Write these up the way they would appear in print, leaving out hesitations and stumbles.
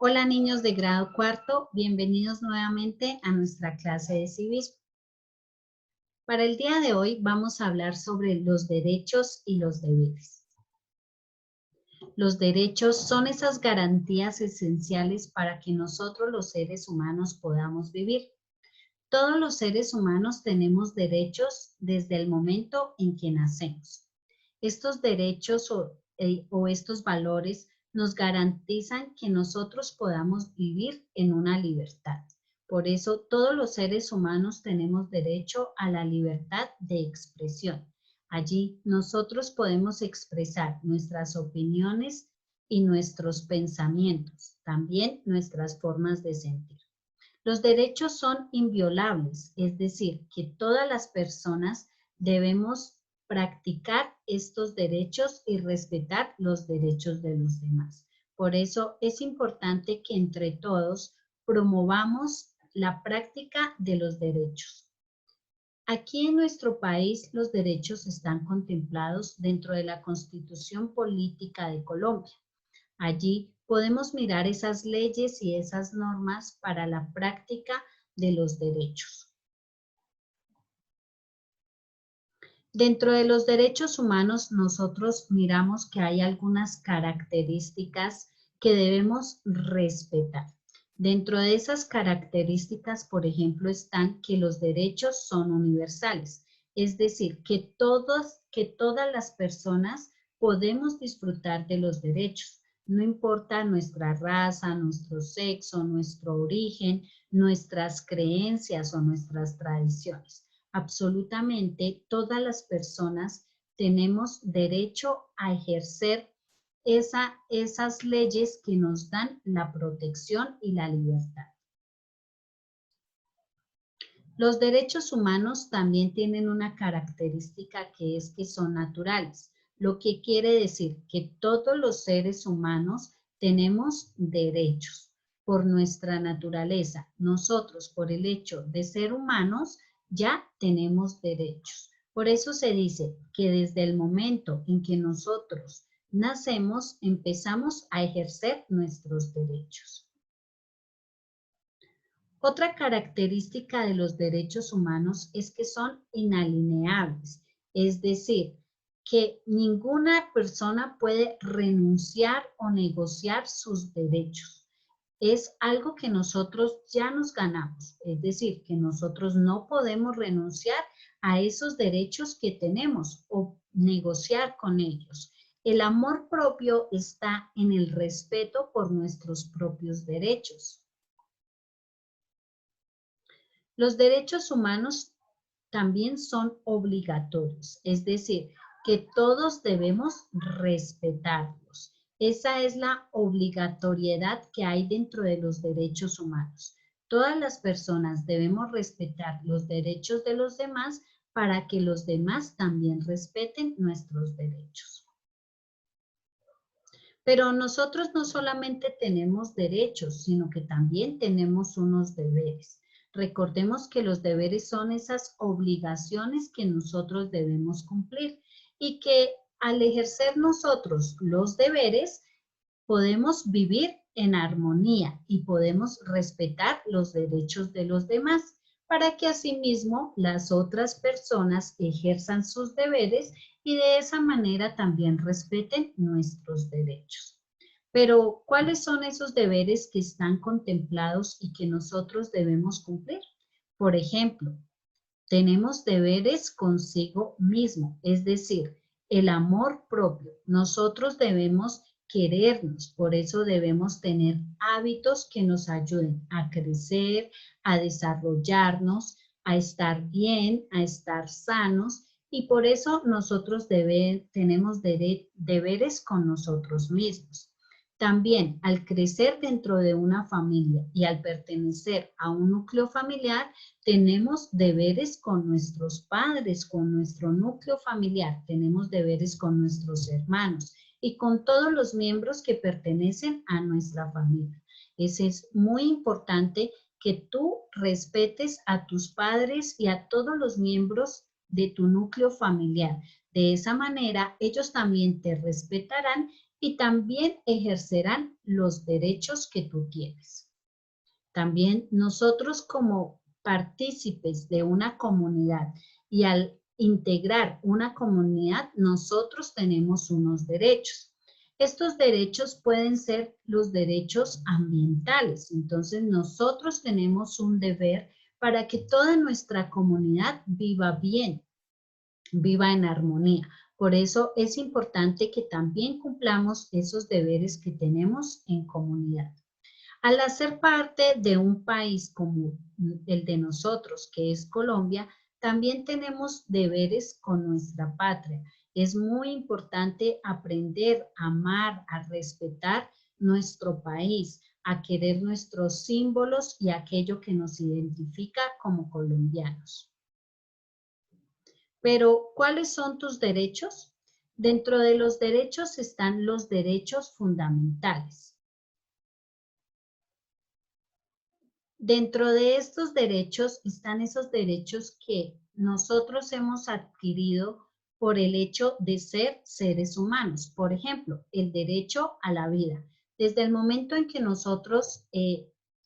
Hola niños de grado cuarto, bienvenidos nuevamente a nuestra clase de civismo. Para el día de hoy vamos a hablar sobre los derechos y los deberes. Los derechos son esas garantías esenciales para que nosotros los seres humanos podamos vivir. Todos los seres humanos tenemos derechos desde el momento en que nacemos. Estos derechos o estos valores nos garantizan que nosotros podamos vivir en una libertad. Por eso todos los seres humanos tenemos derecho a la libertad de expresión. Allí nosotros podemos expresar nuestras opiniones y nuestros pensamientos, también nuestras formas de sentir. Los derechos son inviolables, es decir, que todas las personas debemos practicar estos derechos y respetar los derechos de los demás. Por eso es importante que entre todos promovamos la práctica de los derechos. Aquí en nuestro país los derechos están contemplados dentro de la Constitución Política de Colombia. Allí podemos mirar esas leyes y esas normas para la práctica de los derechos. Dentro de los derechos humanos, nosotros miramos que hay algunas características que debemos respetar. Dentro de esas características, por ejemplo, están que los derechos son universales, es decir, que todas las personas podemos disfrutar de los derechos. No importa nuestra raza, nuestro sexo, nuestro origen, nuestras creencias o nuestras tradiciones. Absolutamente todas las personas tenemos derecho a ejercer esas leyes que nos dan la protección y la libertad. Los derechos humanos también tienen una característica que es que son naturales, lo que quiere decir que todos los seres humanos tenemos derechos por nuestra naturaleza. Nosotros, por el hecho de ser humanos, ya tenemos derechos. Por eso se dice que desde el momento en que nosotros nacemos, empezamos a ejercer nuestros derechos. Otra característica de los derechos humanos es que son inalienables, es decir, que ninguna persona puede renunciar o negociar sus derechos. Es algo que nosotros ya nos ganamos, es decir, que nosotros no podemos renunciar a esos derechos que tenemos o negociar con ellos. El amor propio está en el respeto por nuestros propios derechos. Los derechos humanos también son obligatorios, es decir, que todos debemos respetarlos. Esa es la obligatoriedad que hay dentro de los derechos humanos. Todas las personas debemos respetar los derechos de los demás para que los demás también respeten nuestros derechos. Pero nosotros no solamente tenemos derechos, sino que también tenemos unos deberes. Recordemos que los deberes son esas obligaciones que nosotros debemos cumplir y que al ejercer nosotros los deberes podemos vivir en armonía y podemos respetar los derechos de los demás para que asimismo las otras personas ejerzan sus deberes y de esa manera también respeten nuestros derechos. Pero, ¿cuáles son esos deberes que están contemplados y que nosotros debemos cumplir? Por ejemplo, tenemos deberes consigo mismo, es decir, el amor propio. Nosotros debemos querernos, por eso debemos tener hábitos que nos ayuden a crecer, a desarrollarnos, a estar bien, a estar sanos y por eso nosotros tenemos deberes con nosotros mismos. También al crecer dentro de una familia y al pertenecer a un núcleo familiar, tenemos deberes con nuestros padres, con nuestro núcleo familiar, tenemos deberes con nuestros hermanos y con todos los miembros que pertenecen a nuestra familia. Es muy importante que tú respetes a tus padres y a todos los miembros de tu núcleo familiar. De esa manera, ellos también te respetarán y también ejercerán los derechos que tú tienes. También nosotros como partícipes de una comunidad y al integrar una comunidad, nosotros tenemos unos derechos. Estos derechos pueden ser los derechos ambientales. Entonces, nosotros tenemos un deber para que toda nuestra comunidad viva bien, viva en armonía. Por eso es importante que también cumplamos esos deberes que tenemos en comunidad. Al hacer parte de un país como el de nosotros, que es Colombia, también tenemos deberes con nuestra patria. Es muy importante aprender a amar, a respetar nuestro país, a querer nuestros símbolos y aquello que nos identifica como colombianos. Pero, ¿cuáles son tus derechos? Dentro de los derechos están los derechos fundamentales. Dentro de estos derechos están esos derechos que nosotros hemos adquirido por el hecho de ser seres humanos. Por ejemplo, el derecho a la vida. Desde el momento en que nosotros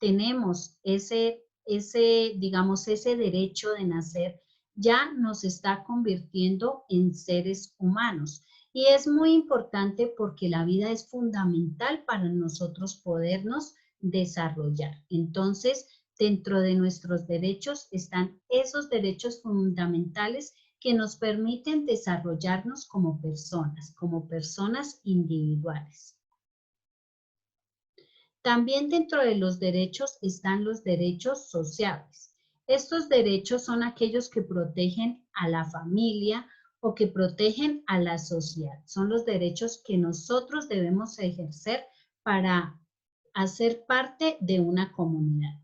tenemos digamos, ese derecho de nacer, ya nos está convirtiendo en seres humanos. Y es muy importante porque la vida es fundamental para nosotros podernos desarrollar. Entonces, dentro de nuestros derechos están esos derechos fundamentales que nos permiten desarrollarnos como personas individuales. También dentro de los derechos están los derechos sociales. Estos derechos son aquellos que protegen a la familia o que protegen a la sociedad. Son los derechos que nosotros debemos ejercer para hacer parte de una comunidad.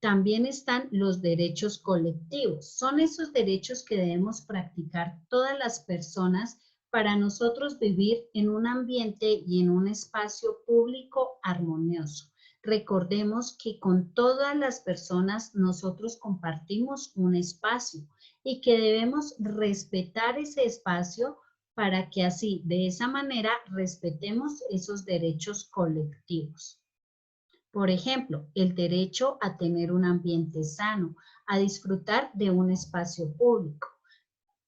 También están los derechos colectivos. Son esos derechos que debemos practicar todas las personas para nosotros vivir en un ambiente y en un espacio público armonioso. Recordemos que con todas las personas nosotros compartimos un espacio y que debemos respetar ese espacio para que así, de esa manera, respetemos esos derechos colectivos. Por ejemplo, el derecho a tener un ambiente sano, a disfrutar de un espacio público.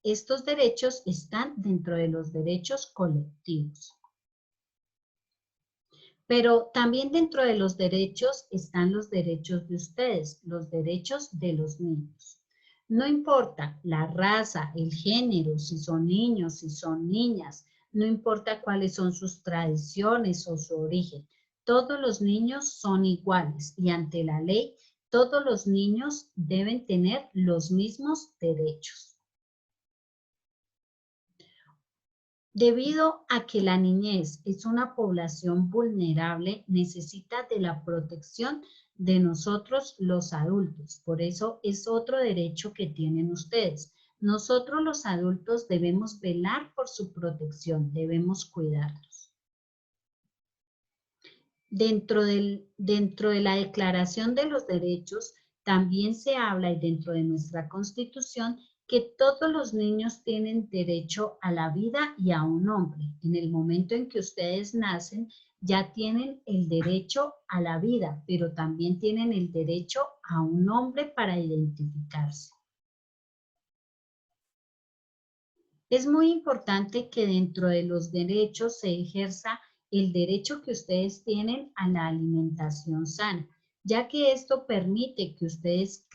Estos derechos están dentro de los derechos colectivos. Pero también dentro de los derechos están los derechos de ustedes, los derechos de los niños. No importa la raza, el género, si son niños, si son niñas, no importa cuáles son sus tradiciones o su origen. Todos los niños son iguales y ante la ley, todos los niños deben tener los mismos derechos. Debido a que la niñez es una población vulnerable, necesita de la protección de nosotros los adultos. Por eso es otro derecho que tienen ustedes. Nosotros los adultos debemos velar por su protección, debemos cuidarlos. Dentro de la Declaración de los Derechos también se habla, y dentro de nuestra Constitución, que todos los niños tienen derecho a la vida y a un nombre. En el momento en que ustedes nacen, ya tienen el derecho a la vida, pero también tienen el derecho a un nombre para identificarse. Es muy importante que dentro de los derechos se ejerza el derecho que ustedes tienen a la alimentación sana, ya que esto permite que ustedes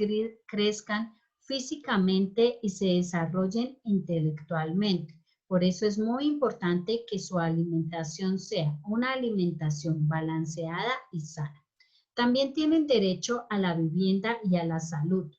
crezcan físicamente y se desarrollen intelectualmente. Por eso es muy importante que su alimentación sea una alimentación balanceada y sana. También tienen derecho a la vivienda y a la salud.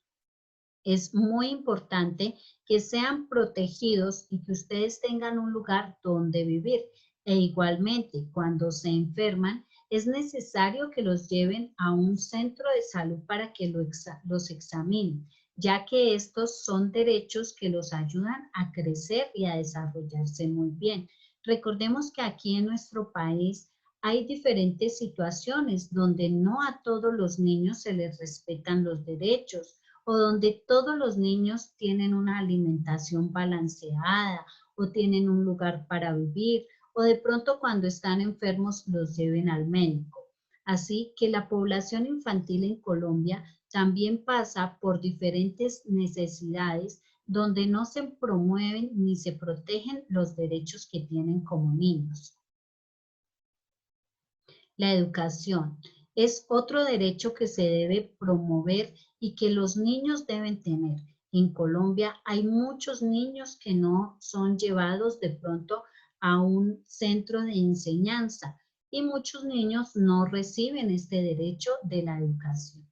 Es muy importante que sean protegidos y que ustedes tengan un lugar donde vivir. E igualmente, cuando se enferman, es necesario que los lleven a un centro de salud para que los examinen, ya que estos son derechos que los ayudan a crecer y a desarrollarse muy bien. Recordemos que aquí en nuestro país hay diferentes situaciones donde no a todos los niños se les respetan los derechos, o donde todos los niños tienen una alimentación balanceada o tienen un lugar para vivir, o de pronto cuando están enfermos los lleven al médico. Así que la población infantil en Colombia también pasa por diferentes necesidades donde no se promueven ni se protegen los derechos que tienen como niños. La educación es otro derecho que se debe promover y que los niños deben tener. En Colombia hay muchos niños que no son llevados de pronto a un centro de enseñanza y muchos niños no reciben este derecho de la educación.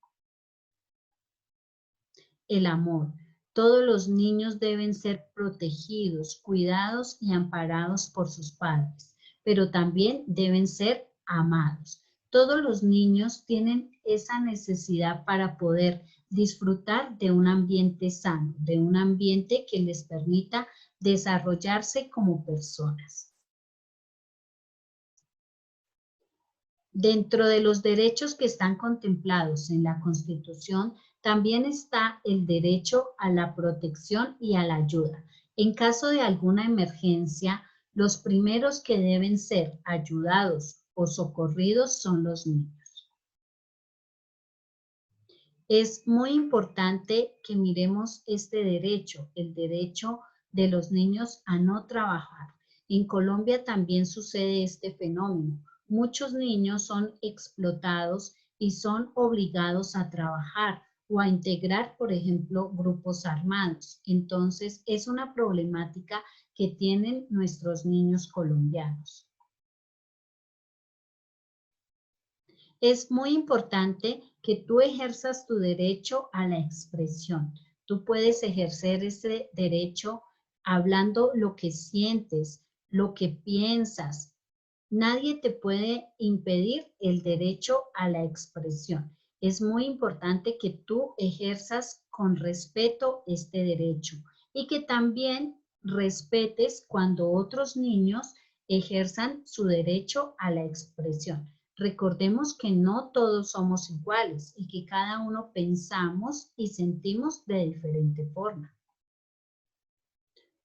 El amor. Todos los niños deben ser protegidos, cuidados y amparados por sus padres, pero también deben ser amados. Todos los niños tienen esa necesidad para poder disfrutar de un ambiente sano, de un ambiente que les permita desarrollarse como personas. Dentro de los derechos que están contemplados en la Constitución, también está el derecho a la protección y a la ayuda. En caso de alguna emergencia, los primeros que deben ser ayudados o socorridos son los niños. Es muy importante que miremos este derecho, el derecho de los niños a no trabajar. En Colombia también sucede este fenómeno. Muchos niños son explotados y son obligados a trabajar o a integrar, por ejemplo, grupos armados. Entonces, es una problemática que tienen nuestros niños colombianos. Es muy importante que tú ejerzas tu derecho a la expresión. Tú puedes ejercer ese derecho hablando lo que sientes, lo que piensas. Nadie te puede impedir el derecho a la expresión. Es muy importante que tú ejerzas con respeto este derecho y que también respetes cuando otros niños ejerzan su derecho a la expresión. Recordemos que no todos somos iguales y que cada uno pensamos y sentimos de diferente forma.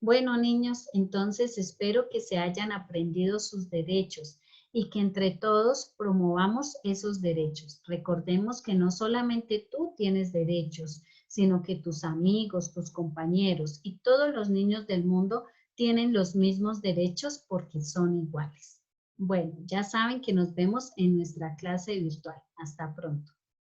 Bueno, niños, entonces espero que se hayan aprendido sus derechos y que entre todos promovamos esos derechos. Recordemos que no solamente tú tienes derechos, sino que tus amigos, tus compañeros y todos los niños del mundo tienen los mismos derechos porque son iguales. Bueno, ya saben que nos vemos en nuestra clase virtual. Hasta pronto.